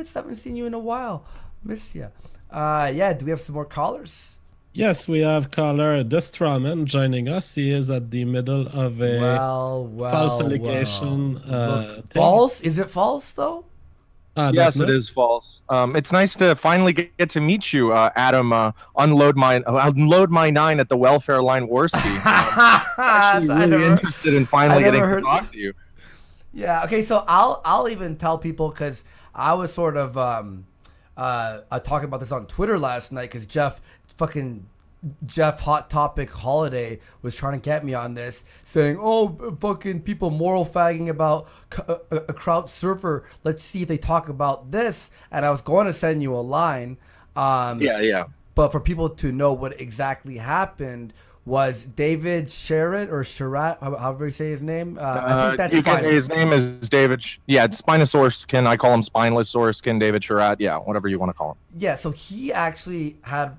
Mitch. Haven't seen you in a while. Miss you. Yeah. Do we have some more callers? Yes, we have caller Destraman joining us. He is at the middle of a Well, false well, well. allegation Look, thing. false? Is it false though? I don't Yes, it know. is false. It's nice to finally get to meet you, Adam. Unload my nine at the welfare line Warski. Actually, I really never, interested in I finally never getting to heard. talk to you. Yeah. Okay. So I'll even tell people because I was sort of talking about this on Twitter last night because fucking Jeff Hot Topic Holiday was trying to get me on this, saying, "Oh, fucking people moral fagging about a crowd surfer. Let's see if they talk about this." And I was going to send you a line, Yeah, yeah. but for people to know what exactly happened was David Sherratt or Sherratt, however you say his name. I think that's fine. His name is David. Yeah, Spinosaurus skin. I call him Spineless skin. David Sherratt. Yeah, whatever you want to call him. Yeah, so he actually had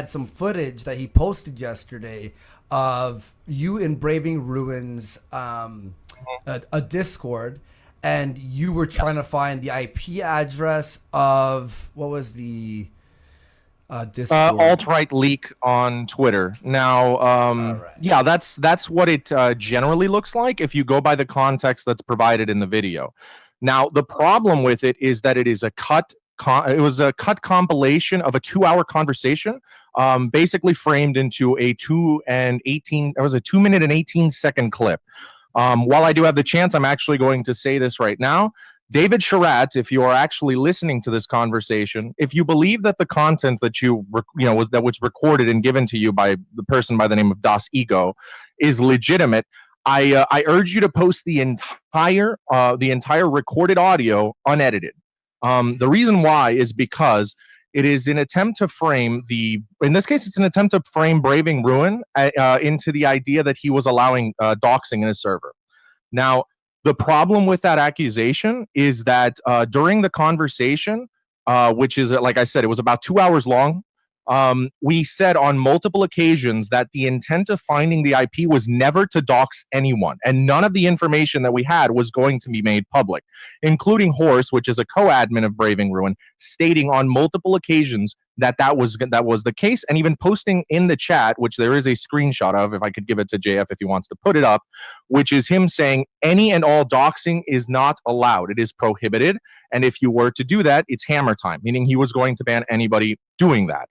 some footage that he posted yesterday of you in Braving Ruins, a Discord, and you were trying to find the IP address of what was the Discord? Alt-right leak on Twitter. Now, Right. yeah, that's what it generally looks like if you go by the context that's provided in the video. Now, the problem with it is that it is a cut. It was a cut compilation of a 2-hour conversation, basically framed into a 2 minute and 18-second clip. While I do have the chance, I'm actually going to say this right now. David Sherratt, if you are actually listening to this conversation, if you believe that the content that was recorded and given to you by the person by the name of Das Ego is legitimate, I urge you to post the entire recorded audio unedited. The reason why is because it is an attempt to frame in this case, it's an attempt to frame Braving Ruin into the idea that he was allowing doxing in his server. Now, the problem with that accusation is that during the conversation, which is, like I said, it was about 2 hours long, we said on multiple occasions that the intent of finding the IP was never to dox anyone, and none of the information that we had was going to be made public, including Horse, which is a co-admin of Braving Ruin, stating on multiple occasions that was the case, and even posting in the chat, which there is a screenshot of, if I could give it to JF if he wants to put it up, which is him saying any and all doxing is not allowed. It is prohibited, and if you were to do that, it's hammer time, meaning he was going to ban anybody doing that.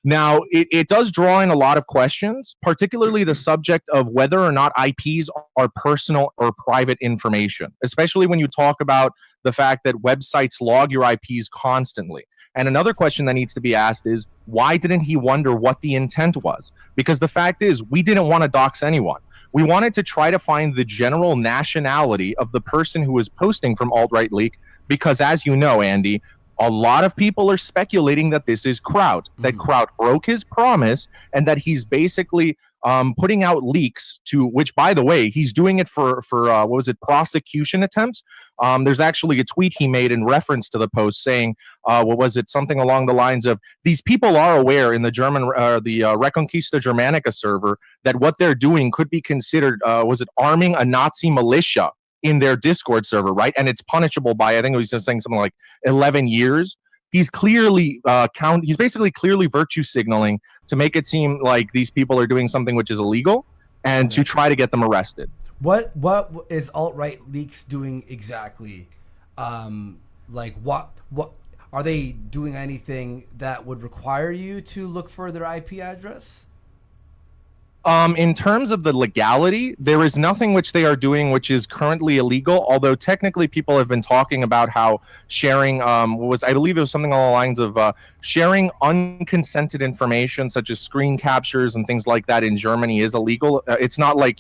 Now, it does draw in a lot of questions, particularly the subject of whether or not IPs are personal or private information, especially when you talk about the fact that websites log your IPs constantly. And another question that needs to be asked is, why didn't he wonder what the intent was? Because the fact is, we didn't want to dox anyone. We wanted to try to find the general nationality of the person who was posting from Alt-Right Leak, because as you know, Andy, a lot of people are speculating that this is Kraut, that Kraut broke his promise, and that he's basically putting out leaks to, which, by the way, he's doing it for what was it, prosecution attempts. There's actually a tweet he made in reference to the post saying, what was it, something along the lines of, these people are aware in the Reconquista Germanica server that what they're doing could be considered, was it arming a Nazi militia in their Discord server, right? And it's punishable by, I think he was just saying something like 11 years. He's clearly he's basically clearly virtue signaling to make it seem like these people are doing something which is illegal, and to try to get them arrested. What is alt-right leaks doing exactly? Like what are they doing? Anything that would require you to look for their IP address? In terms of the legality, there is nothing which they are doing which is currently illegal, although technically people have been talking about how sharing I believe it was something along the lines of sharing unconsented information such as screen captures and things like that in Germany is illegal. It's not like,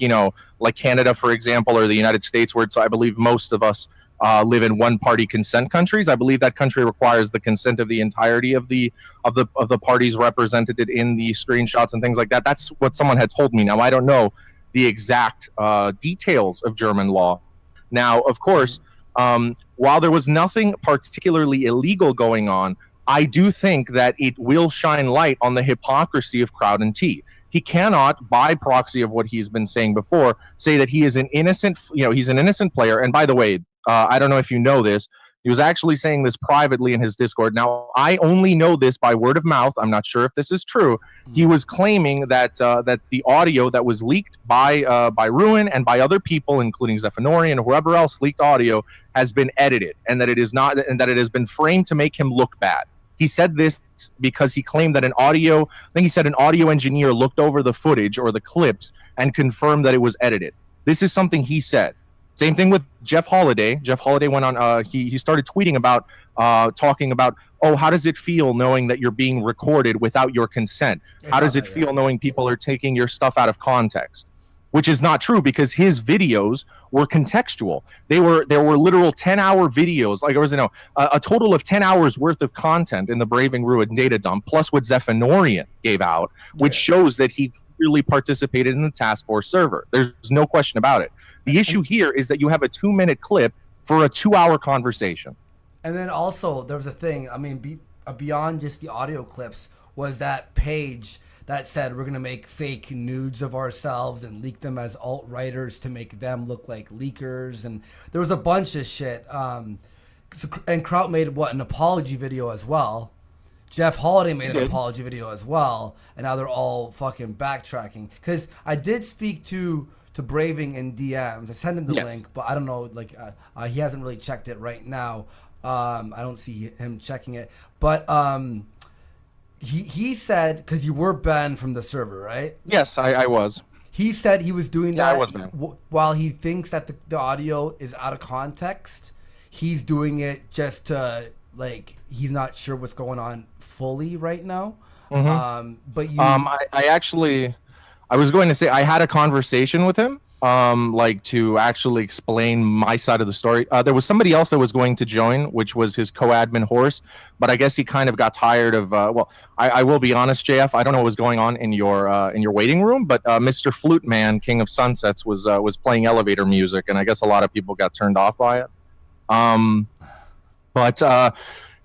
like Canada, for example, or the United States, where I believe most of us live in one-party consent countries. I believe that country requires the consent of the entirety of the parties represented in the screenshots and things like that. That's what someone had told me. Now, I don't know the exact details of German law. Now, of course, while there was nothing particularly illegal going on, I do think that it will shine light on the hypocrisy of Crowd and T. He cannot, by proxy of what he's been saying before, say that he is an innocent, he's an innocent player. And by the way, I don't know if you know this, He was actually saying this privately in his Discord. Now, I only know this by word of mouth. I'm not sure if this is true. He was claiming that that the audio that was leaked by Ruin and by other people, including Zephanori and whoever else leaked audio, has been edited, and that it is not, and that it has been framed to make him look bad. He said this because he claimed that I think he said an audio engineer looked over the footage or the clips and confirmed that it was edited. This is something he said. Same thing with Jeff Holiday. Jeff Holiday went on, he started tweeting about, talking about, oh, how does it feel knowing that you're being recorded without your consent? How does it feel knowing people are taking your stuff out of context? Which is not true, because his videos were contextual. There were literal 10-hour videos, like there was a total of 10 hours worth of content in the Braving Ruin data dump, plus what Zephanorian gave out, which shows that he really participated in the task force server. There's no question about it. The issue here is that you have a 2-minute clip for a 2-hour conversation. And then also there was a thing, I mean, beyond just the audio clips, was that page that said we're going to make fake nudes of ourselves and leak them as alt-writers to make them look like leakers. And there was a bunch of shit. And Kraut made, an apology video as well. Jeff Holiday made an apology video as well. And now they're all fucking backtracking. Because I did speak to Braving in DMs. I sent him the link, but I don't know, like, he hasn't really checked it right now. I don't see him checking it. But he said, because you were banned from the server, right? Yes, I was. He said he was doing that I was banned. While he thinks that the audio is out of context. He's doing it just to, like, he's not sure what's going on fully right now. Mm-hmm. But you... I was going to say I had a conversation with him, like to actually explain my side of the story. There was somebody else that was going to join, which was his co-admin Horse, but I guess he kind of got tired of. I will be honest, JF. I don't know what was going on in your waiting room, but Mr. Flute Man, King of Sunsets, was playing elevator music, and I guess a lot of people got turned off by it.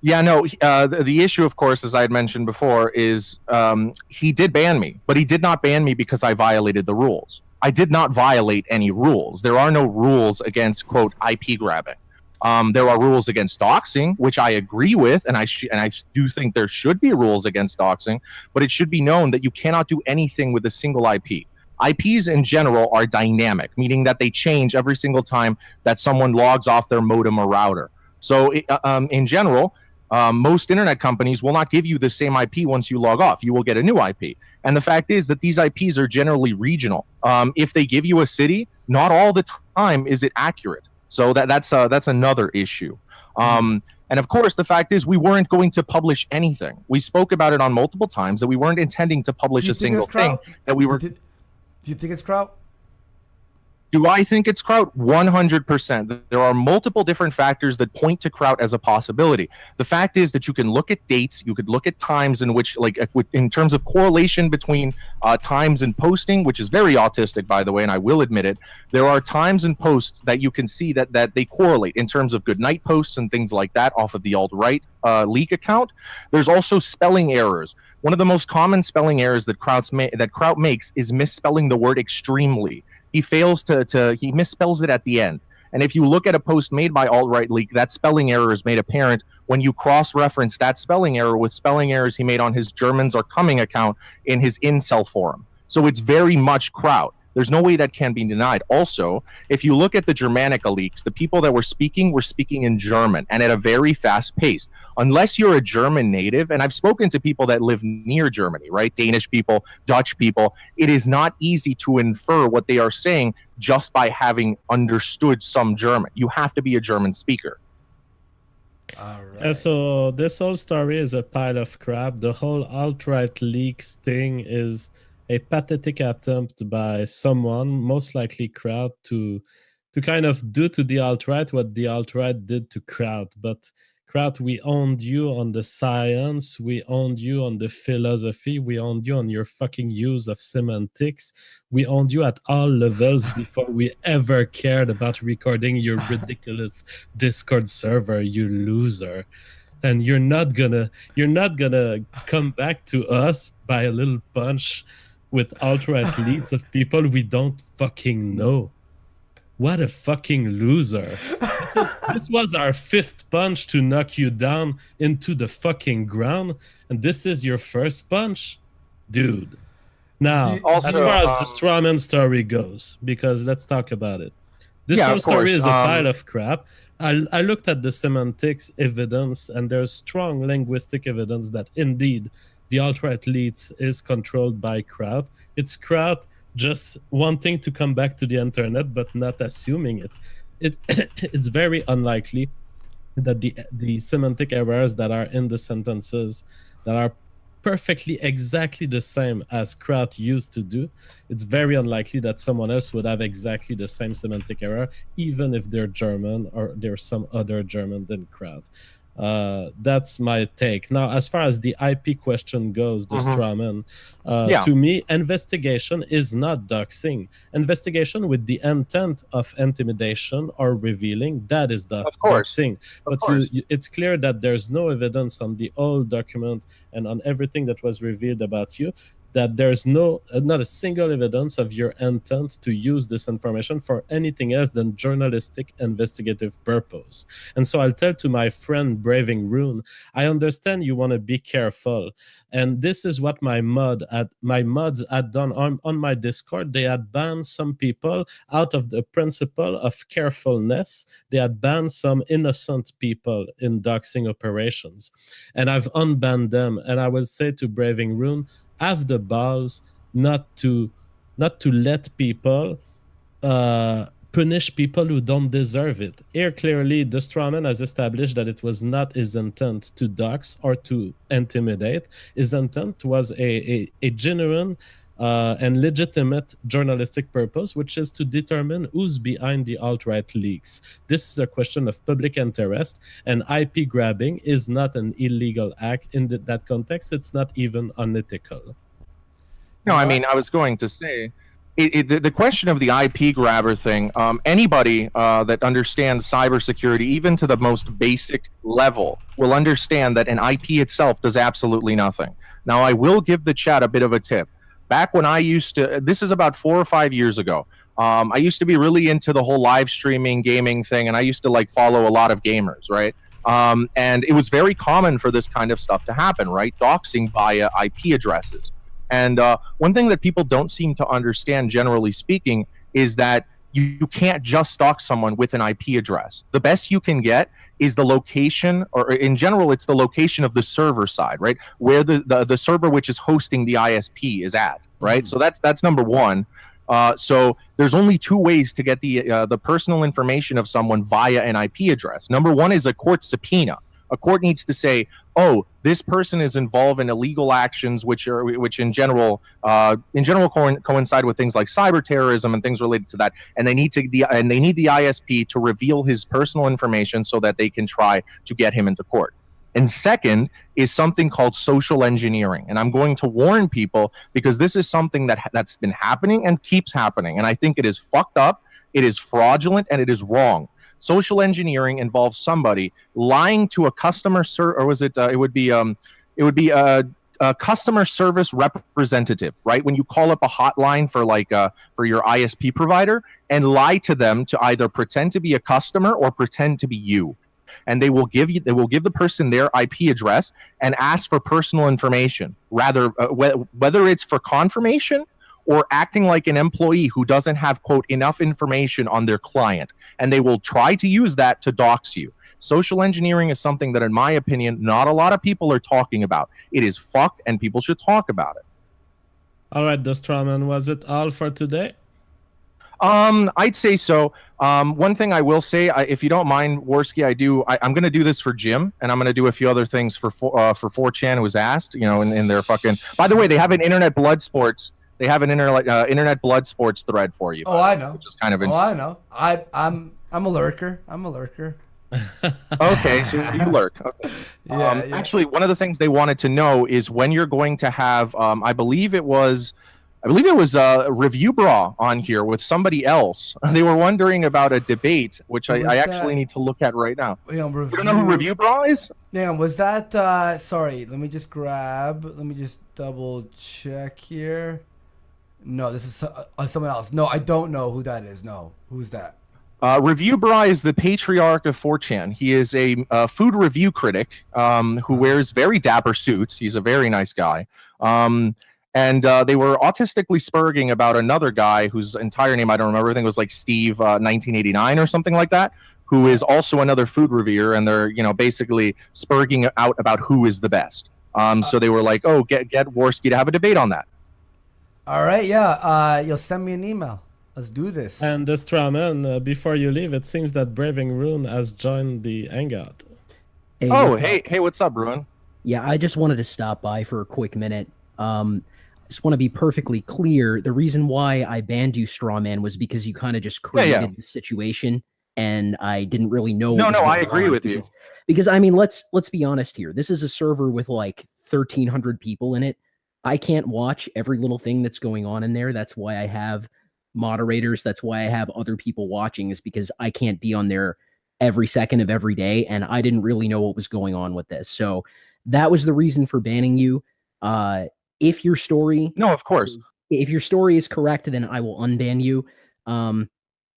Yeah, no, the issue, of course, as I had mentioned before, is he did ban me, but he did not ban me because I violated the rules. I did not violate any rules. There are no rules against, quote, IP grabbing. There are rules against doxing, which I agree with, and I do think there should be rules against doxing, but it should be known that you cannot do anything with a single IP. IPs in general are dynamic, meaning that they change every single time that someone logs off their modem or router. So in general, most internet companies will not give you the same IP once you log off. You will get a new IP. And the fact is that these IPs are generally regional. If they give you a city, not all the time is it accurate. So that's another issue. And of course, the fact is we weren't going to publish anything. We spoke about it on multiple times that we weren't intending to publish a single thing. That we were. Do you think it's Kraut? Do I think it's Kraut? 100%. There are multiple different factors that point to Kraut as a possibility. The fact is that you can look at dates, you could look at times in which, like, in terms of correlation between times and posting, which is very autistic, by the way, and I will admit it. There are times and posts that you can see that they correlate in terms of good night posts and things like that off of the alt-right leak account. There's also spelling errors. One of the most common spelling errors that Kraut makes is misspelling the word extremely. He fails he misspells it at the end. And if you look at a post made by Alt-Right Leak, that spelling error is made apparent when you cross-reference that spelling error with spelling errors he made on his Germans Are Coming account in his incel forum. So it's very much Kraut. There's no way that can be denied. Also, if you look at the Germanica leaks, the people that were speaking in German and at a very fast pace. Unless you're a German native, and I've spoken to people that live near Germany, right? Danish people, Dutch people, it is not easy to infer what they are saying just by having understood some German. You have to be a German speaker. All right. So this whole story is a pile of crap. The whole alt-right leaks thing is a pathetic attempt by someone, most likely Kraut, to kind of do to the alt-right what the alt-right did to Kraut. But Kraut, we owned you on the science, we owned you on the philosophy, we owned you on your fucking use of semantics, we owned you at all levels before we ever cared about recording your ridiculous Discord server, you loser. And you're not gonna come back to us by a little punch with alt-right leads of people we don't fucking know. What a fucking loser. This was our 5th punch to knock you down into the fucking ground, and this is your first punch? Dude. Now, Also, as far as the Strawman story goes, because let's talk about it. This whole story is a pile of crap. I looked at the semantics evidence, and there's strong linguistic evidence that indeed the alt-right elites is controlled by Kraut. It's Kraut just wanting to come back to the internet, but not assuming it. It's very unlikely that the semantic errors that are in the sentences that are perfectly exactly the same as Kraut used to do, it's very unlikely that someone else would have exactly the same semantic error, even if they're German or there's some other German than Kraut. That's my take. Now, as far as the IP question goes, the Strawman, to me, investigation is not doxing. Investigation with the intent of intimidation or revealing, that is doxing. But it's clear that there's no evidence on the old document and on everything that was revealed about you, that there's not a single evidence of your intent to use this information for anything else than journalistic investigative purpose. And so I'll tell to my friend Braving Rune, I understand you want to be careful. And this is what my mods had done on my Discord. They had banned some people out of the principle of carefulness. They had banned some innocent people in doxing operations. And I've unbanned them. And I will say to Braving Rune, have the balls not to let people punish people who don't deserve it. Here, clearly, the Strawman has established that it was not his intent to dox or to intimidate. His intent was a genuine and legitimate journalistic purpose, which is to determine who's behind the alt-right leaks. This is a question of public interest, and IP grabbing is not an illegal act in that context. It's not even unethical. No, I mean, I was going to say, the question of the IP grabber thing, anybody that understands cybersecurity, even to the most basic level, will understand that an IP itself does absolutely nothing. Now, I will give the chat a bit of a tip. Back when I used to, this is about 4 or 5 years ago, I used to be really into the whole live streaming gaming thing, and I used to like follow a lot of gamers, right? And it was very common for this kind of stuff to happen, right? Doxing via IP addresses. And one thing that people don't seem to understand, generally speaking, is that you can't just stalk someone with an IP address. The best you can get is the location, or in general, it's the location of the server side, right? Where the server which is hosting the ISP is at, right? So that's number one. So there's only 2 ways to get the personal information of someone via an IP address. Number one is a court subpoena. A court needs to say, oh, this person is involved in illegal actions, which in general coincide with things like cyber terrorism and things related to that, and they need the ISP to reveal his personal information so that they can try to get him into court. And second is something called social engineering, and I'm going to warn people because this is something that's been happening and keeps happening, and I think it is fucked up, it is fraudulent, and it is wrong. Social engineering involves somebody lying to a customer it would be a customer service representative, right? When you call up a hotline for your ISP provider and lie to them to either pretend to be a customer or pretend to be you. And they will give the person their IP address and ask for personal information, rather whether it's for confirmation or acting like an employee who doesn't have, quote, enough information on their client. And they will try to use that to dox you. Social engineering is something that, in my opinion, not a lot of people are talking about. It is fucked, and people should talk about it. All right, Strawman, was it all for today? I'd say so. One thing I will say, if you don't mind, Worski, I'm going to do this for Jim, and I'm going to do a few other things for 4chan, who was asked, in their fucking... By the way, they have an Internet Blood Sports... They have an Internet Blood Sports thread for you. Oh, I know. Which is kind of I know. I'm a lurker. Okay, so you lurk. Okay. Yeah, Actually, one of the things they wanted to know is when you're going to have. I believe it was Review Bra on here with somebody else. They were wondering about a debate, which I actually need to look at right now. You don't know who Review Bra is? Yeah, was that? Sorry, let me just double check here. No, this is someone else. No, I don't know who that is. No, who's that? Review Bra is the patriarch of 4chan. He is a food review critic who wears very dapper suits. He's a very nice guy. And they were autistically spurging about another guy whose entire name I don't remember. I think it was like Steve 1989 or something like that, who is also another food reviewer. And they're basically spurging out about who is the best. So they were like, oh, get Worski to have a debate on that. All right, yeah. You'll send me an email. Let's do this. And Strawman, before you leave, it seems that Braving Rune has joined the Hangout. Hey, hey, what's up, Rune? Yeah, I just wanted to stop by for a quick minute. I just want to be perfectly clear. The reason why I banned you, Strawman, was because you kind of just created the situation, and I didn't really know. No, I agree with you. Because I mean, let's be honest here. This is a server with like 1,300 people in it. I can't watch every little thing that's going on in there. That's why I have moderators. That's why I have other people watching, is because I can't be on there every second of every day, and I didn't really know what was going on with this. So that was the reason for banning you. If your story, no, of course, if your story is correct, then I will unban you.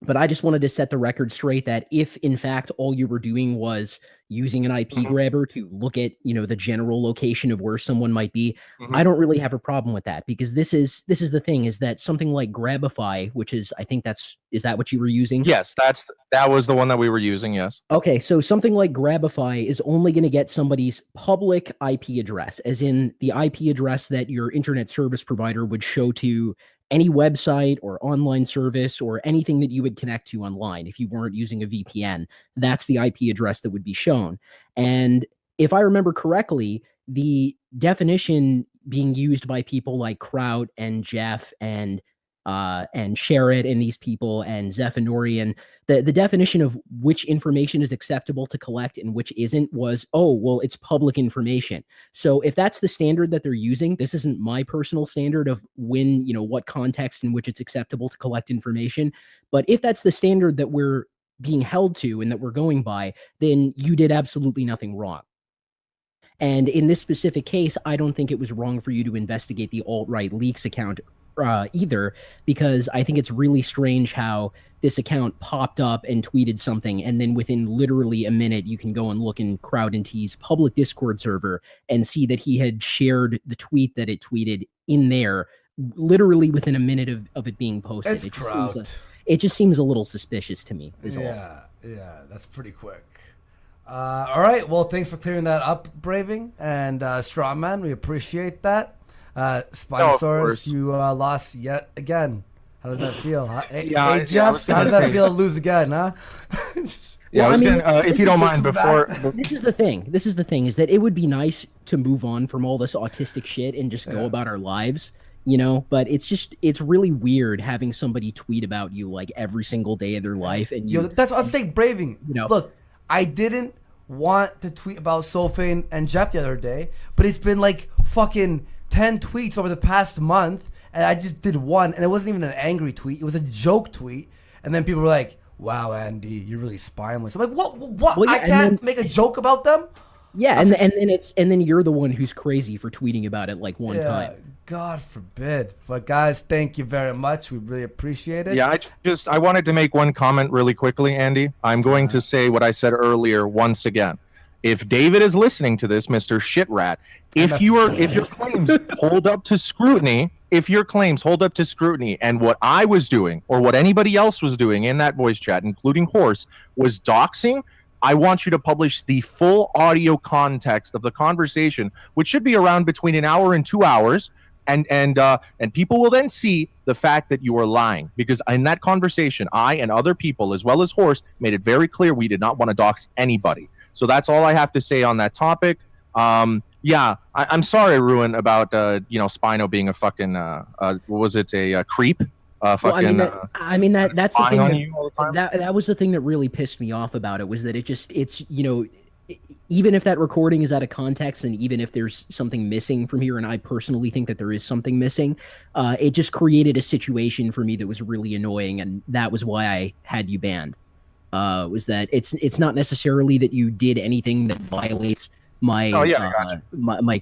But I just wanted to set the record straight that if in fact all you were doing was using an IP grabber to look at, the general location of where someone might be, I don't really have a problem with that, because this is the thing, is that something like Grabify, which is, I think is that what you were using? Yes, that was the one that we were using. Yes. Okay. So something like Grabify is only going to get somebody's public IP address, as in the IP address that your internet service provider would show to any website or online service or anything that you would connect to online. If you weren't using a VPN, that's the IP address that would be shown. And if I remember correctly, the definition being used by people like Kraut and Jeff and SHERRATT and these people and Zephanorian, the definition of which information is acceptable to collect and which isn't was, oh, well, it's public information. So if that's the standard that they're using, this isn't my personal standard of when, what context in which it's acceptable to collect information. But if that's the standard that we're being held to and that we're going by, then you did absolutely nothing wrong. And in this specific case, I don't think it was wrong for you to investigate the alt-right leaks account either, because I think it's really strange how this account popped up and tweeted something, and then within literally a minute you can go and look in Crowd and T's public Discord server and see that he had shared the tweet that it tweeted in there literally within a minute of it being posted. It just seems a little suspicious to me. Yeah, that's pretty quick. All right, well, thanks for clearing that up, Braving and Strawman. We appreciate that. Spinosaurus, you lost yet again. How does that feel? Hey, Jeff, how does that feel to lose again, huh? If you don't mind, this is the thing, is that it would be nice to move on from all this autistic shit and just go about our lives, but it's really weird having somebody tweet about you like every single day of their life. And that's what I was saying, Braving. Look, I didn't want to tweet about Sophane and Jeff the other day, but it's been like fucking 10 tweets over the past month, and I just did one, and it wasn't even an angry tweet. It was a joke tweet, and then people were like, wow, Andy, you're really spineless. I'm like, what? Well, yeah, I can't make a joke about them? Yeah, and then you're the one who's crazy for tweeting about it like one time. God forbid. But guys, thank you very much. We really appreciate it. Yeah, I wanted to make one comment really quickly, Andy. I'm going to say what I said earlier once again. If David is listening to this, Mr. SHERRATT, if your claims hold up to scrutiny, and what I was doing or what anybody else was doing in that voice chat, including Horse, was doxing, I want you to publish the full audio context of the conversation, which should be around between an hour and 2 hours, and people will then see the fact that you are lying, because in that conversation, I and other people, as well as Horse, made it very clear we did not want to dox anybody. So that's all I have to say on that topic. I'm sorry, Ruin, about Spino being a fucking what was it, a creep? That's the thing that was the thing that really pissed me off about it, was that it's even if that recording is out of context, and even if there's something missing from here, and I personally think that there is something missing, it just created a situation for me that was really annoying, and that was why I had you banned. Was that it's not necessarily that you did anything that violates my my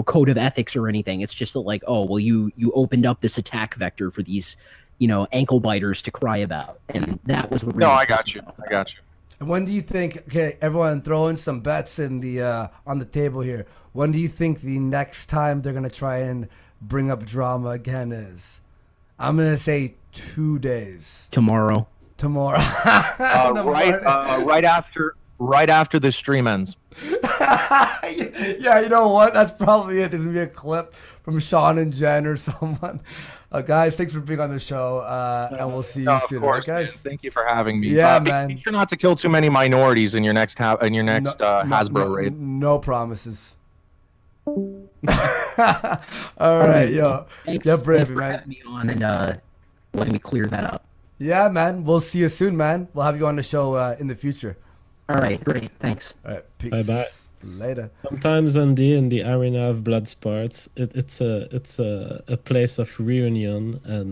code of ethics or anything. It's just that, like, oh well, you opened up this attack vector for these ankle biters to cry about, and that was what. No, really I got you. I got you. And when do you think? Okay, everyone, throw in some bets in the on the table here. When do you think the next time they're gonna try and bring up drama again is? I'm gonna say 2 days. Tomorrow. Right after the stream ends. Yeah, you know what? That's probably it. There's gonna be a clip from Sean and Jen or someone. Guys, thanks for being on the show, and we'll see you soon. Of course, right, guys. man. Thank you for having me. Yeah, man. Make sure not to kill too many minorities in your next Hasbro raid. No promises. All right, yo. Thanks, Yeah, brave, for man. having me on and letting me clear that up. Yeah, man. We'll see you soon, man. We'll have you on the show in the future. All right, great. Thanks. All right, peace. Bye-bye. Later. Sometimes in the arena of blood sports, it's a place of reunion, and